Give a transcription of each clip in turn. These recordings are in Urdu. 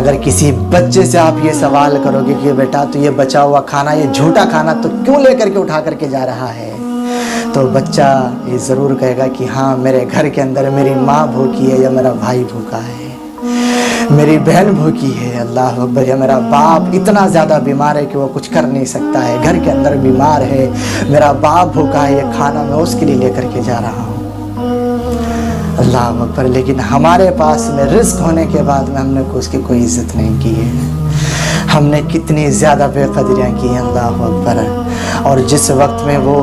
اگر کسی بچے سے آپ یہ سوال کرو گے کہ بیٹا تو یہ بچا ہوا کھانا، یہ جھوٹا کھانا تو کیوں لے کر کے اٹھا کر کے جا رہا ہے، تو بچہ یہ ضرور کہے گا کہ ہاں میرے گھر کے اندر میری ماں بھوکی ہے یا میرا بھائی بھوکا ہے، میری بہن بھوکی ہے، اللہ اکبر، یا میرا باپ اتنا زیادہ بیمار ہے کہ وہ کچھ کر نہیں سکتا ہے، گھر کے اندر بیمار ہے، میرا باپ بھوکا ہے، یہ کھانا میں اس کے لیے لے کر کے جا رہا ہوں، اللہ اکبر۔ لیکن ہمارے پاس میں رزق ہونے کے بعد میں ہم نے اس کی کوئی عزت نہیں کی ہے، ہم نے کتنی زیادہ بے قدریاں کی ہیں، اللہ اکبر۔ اور جس وقت میں وہ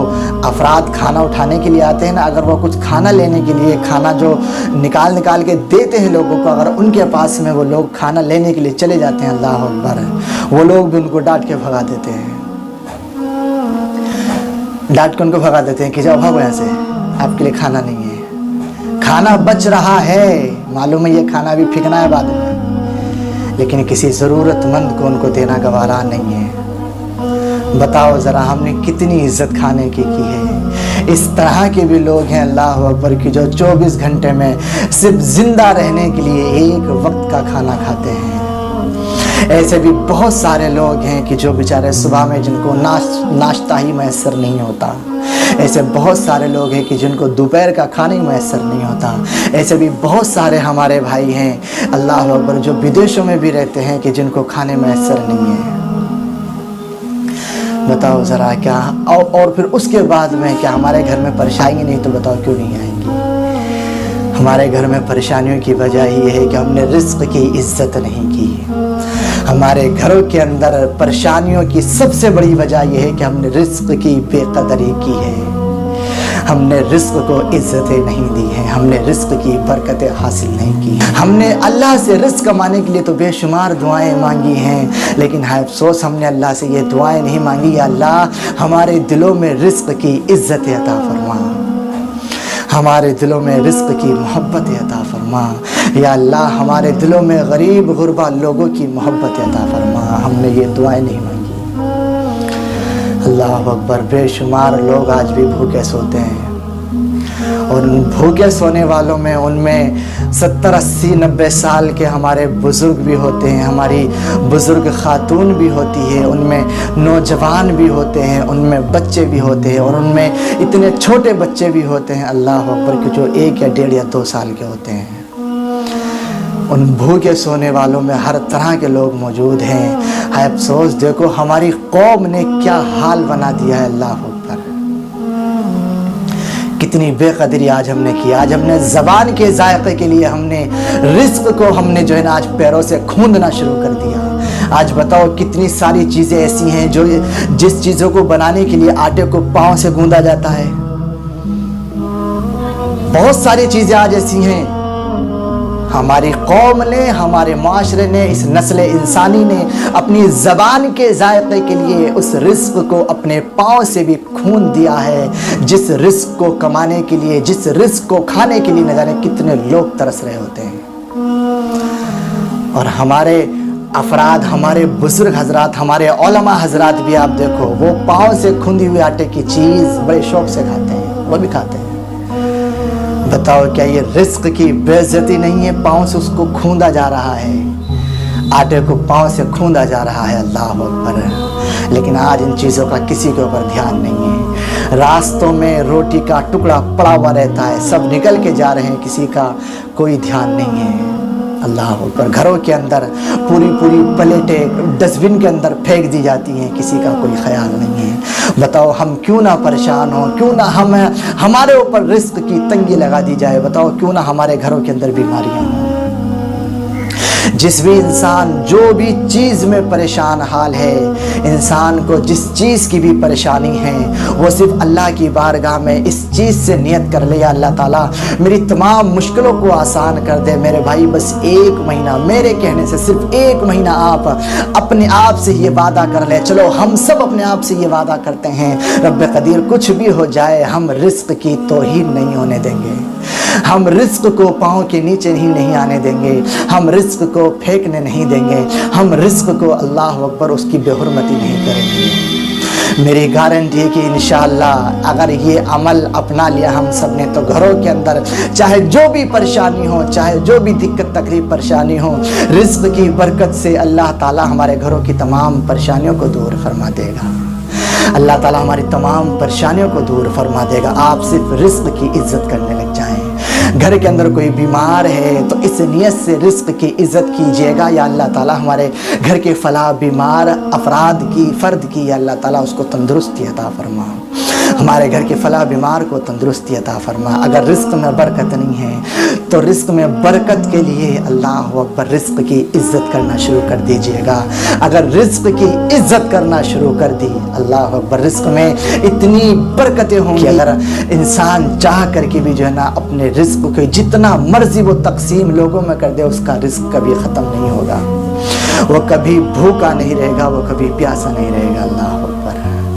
افراد کھانا اٹھانے کے لیے آتے ہیں نا، اگر وہ کچھ کھانا لینے کے لیے کھانا جو نکال کے دیتے ہیں لوگوں کو، اگر ان کے پاس میں وہ لوگ کھانا لینے کے لیے چلے جاتے ہیں، اللہ اکبر، وہ لوگ بھی ان کو ڈانٹ کے بھگا دیتے ہیں، ڈانٹ کے ان کو بھگا دیتے ہیں کہ جاؤ بھاگو یہاں سے، آپ کے لیے کھانا نہیں ہے، کھانا بچ رہا ہے، معلوم ہے یہ کھانا بھی پھینکنا ہے بعد میں، لیکن کسی ضرورت مند کو ان کو دینا گوارا نہیں ہے۔ بتاؤ ذرا ہم نے کتنی عزت کھانے کی ہے۔ اس طرح کے بھی لوگ ہیں اللہ اکبر کی جو 24 گھنٹے میں صرف زندہ رہنے کے لیے ایک وقت کا کھانا کھاتے ہیں۔ ایسے بھی بہت سارے لوگ ہیں کہ جو بیچارے صبح میں جن کو ناشتہ ہی میسر نہیں ہوتا، ایسے بہت سارے لوگ ہیں کہ جن کو دوپہر کا کھانا ہی میسر نہیں ہوتا، ایسے بھی بہت سارے ہمارے بھائی ہیں اللہ اکبر جو بدیشوں میں بھی رہتے ہیں کہ جن کو کھانے میسر نہیں ہے۔ بتاؤ ذرا کیا، اور پھر اس کے بعد میں کیا ہمارے گھر میں پریشانی نہیں تو بتاؤ کیوں نہیں آئیں گی؟ ہمارے گھر میں پریشانیوں کی وجہ یہ ہے کہ ہم نے رزق کی عزت نہیں کی۔ ہمارے گھروں کے اندر پریشانیوں کی سب سے بڑی وجہ یہ ہے کہ ہم نے رزق کی بے قدری کی ہے، ہم نے رزق کو عزتیں نہیں دی ہیں، ہم نے رزق کی برکتیں حاصل نہیں کی، ہم نے اللہ سے رزق کمانے کے لیے تو بے شمار دعائیں مانگی ہیں، لیکن ہے افسوس ہم نے اللہ سے یہ دعائیں نہیں مانگی، یا اللہ ہمارے دلوں میں رزق کی عزت عطا فرما، ہمارے دلوں میں رزق کی محبت عطا فرما، یا اللہ ہمارے دلوں میں غریب غربا لوگوں کی محبت عطا فرما، ہم نے یہ دعائیں نہیں مانگی۔ اللہ اکبر، بے شمار لوگ آج بھی بھوکے سوتے ہیں، اور ان بھوکے سونے والوں میں ان میں 70 80 90 سال کے ہمارے بزرگ بھی ہوتے ہیں، ہماری بزرگ خاتون بھی ہوتی ہے، ان میں نوجوان بھی ہوتے ہیں، ان میں بچے بھی ہوتے ہیں، اور ان میں اتنے چھوٹے بچے بھی ہوتے ہیں اللہ اکبر کہ جو 1 یا 1.5 یا 2 سال کے ہوتے ہیں۔ ان بھوکے سونے والوں میں ہر طرح کے لوگ موجود ہیں۔ ہے افسوس، دیکھو ہماری قوم نے کیا حال بنا دیا ہے اللہ اکبر، کتنی بے قدری آج ہم نے کی۔ آج ہم نے زبان کے ذائقے کے لیے ہم نے رزق کو ہم نے جو ہے نا آج پیروں سے کھوندنا شروع کر دیا۔ آج بتاؤ کتنی ساری چیزیں ایسی ہیں جو جس چیزوں کو بنانے کے لیے آٹے کو پاؤں سے گوندا جاتا ہے، بہت ساری چیزیں آج ایسی ہیں۔ ہماری قوم نے، ہمارے معاشرے نے، اس نسل انسانی نے اپنی زبان کے ذائقے کے لیے اس رزق کو اپنے پاؤں سے بھی کھون دیا ہے، جس رزق کو کمانے کے لیے، جس رزق کو کھانے کے لیے نہ جانے کتنے لوگ ترس رہے ہوتے ہیں۔ اور ہمارے افراد، ہمارے بزرگ حضرات، ہمارے علماء حضرات بھی آپ دیکھو، وہ پاؤں سے کھوندی ہوئی آٹے کی چیز بڑے شوق سے کھاتے ہیں، وہ بھی کھاتے ہیں۔ بتاؤ کیا یہ رزق کی بے عزتی نہیں ہے؟ پاؤں سے اس کو کھوندا جا رہا ہے، آٹے کو پاؤں سے کھوندا جا رہا ہے اللہ اکبر، لیکن آج ان چیزوں کا کسی کے اوپر دھیان نہیں ہے۔ راستوں میں روٹی کا ٹکڑا پڑا ہوا رہتا ہے، سب نکل کے جا رہے ہیں، کسی کا کوئی دھیان نہیں ہے اللہ اکبر۔ گھروں کے اندر پوری پلیٹیں ڈسٹ بن کے اندر پھینک دی جاتی ہیں، کسی کا کوئی خیال نہیں ہے۔ بتاؤ ہم کیوں نہ پریشان ہوں، کیوں نہ ہمارے اوپر رزق کی تنگی لگا دی جائے، بتاؤ کیوں نہ ہمارے گھروں کے اندر بیماریاں ہوں۔ جس بھی انسان جو بھی چیز میں پریشان حال ہے، انسان کو جس چیز کی بھی پریشانی ہے، وہ صرف اللہ کی بارگاہ میں اس چیز سے نیت کر لے، یا اللہ تعالیٰ میری تمام مشکلوں کو آسان کر دے میرے بھائی، بس 1 مہینہ میرے کہنے سے صرف 1 مہینہ آپ اپنے آپ سے یہ وعدہ کر لے۔ چلو ہم سب اپنے آپ سے یہ وعدہ کرتے ہیں، رب قدیر کچھ بھی ہو جائے ہم رزق کی توہین نہیں ہونے دیں گے، ہم رزق کو پاؤں کے نیچے نہیں آنے دیں گے، ہم رزق کو پھینکنے نہیں دیں گے، ہم رزق کو اللہ اکبر اس کی بے حرمتی نہیں کریں گے۔ میری گارنٹی ہے کہ انشاءاللہ اگر یہ عمل اپنا لیا ہم سب نے تو گھروں کے اندر چاہے جو بھی پریشانی ہو، چاہے جو بھی دقت تکلیف پریشانی ہو، رزق کی برکت سے اللہ تعالیٰ ہمارے گھروں کی تمام پریشانیوں کو دور فرما دے گا۔ اللہ تعالیٰ ہماری تمام پریشانیوں کو دور فرما دے گا۔ آپ صرف رزق کی عزت کرنے لگ جائیں۔ گھر کے اندر کوئی بیمار ہے تو اس نیت سے رزق کی عزت کیجیے گا، یا اللہ تعالیٰ ہمارے گھر کے فلاں بیمار افراد کی فرد کی یا اللہ تعالیٰ اس کو تندرستی عطا فرما، ہمارے گھر کے فلاں بیمار کو تندرستی عطا فرما۔ اگر رزق میں برکت نہیں ہے تو رزق میں برکت کے لیے اللہ اکبر رزق کی عزت کرنا شروع کر دیجیے گا۔ اگر رزق کی عزت کرنا شروع کر دی، اللہ اکبر رزق میں اتنی برکتیں ہوں گی، اگر انسان چاہ کر کے بھی جو ہے نا اپنے رزق کو جتنا مرضی وہ تقسیم لوگوں میں کر دے، اس کا رزق کبھی ختم نہیں ہوگا، وہ کبھی بھوکا نہیں رہے گا، وہ کبھی پیاسا نہیں رہے گا۔ اللہ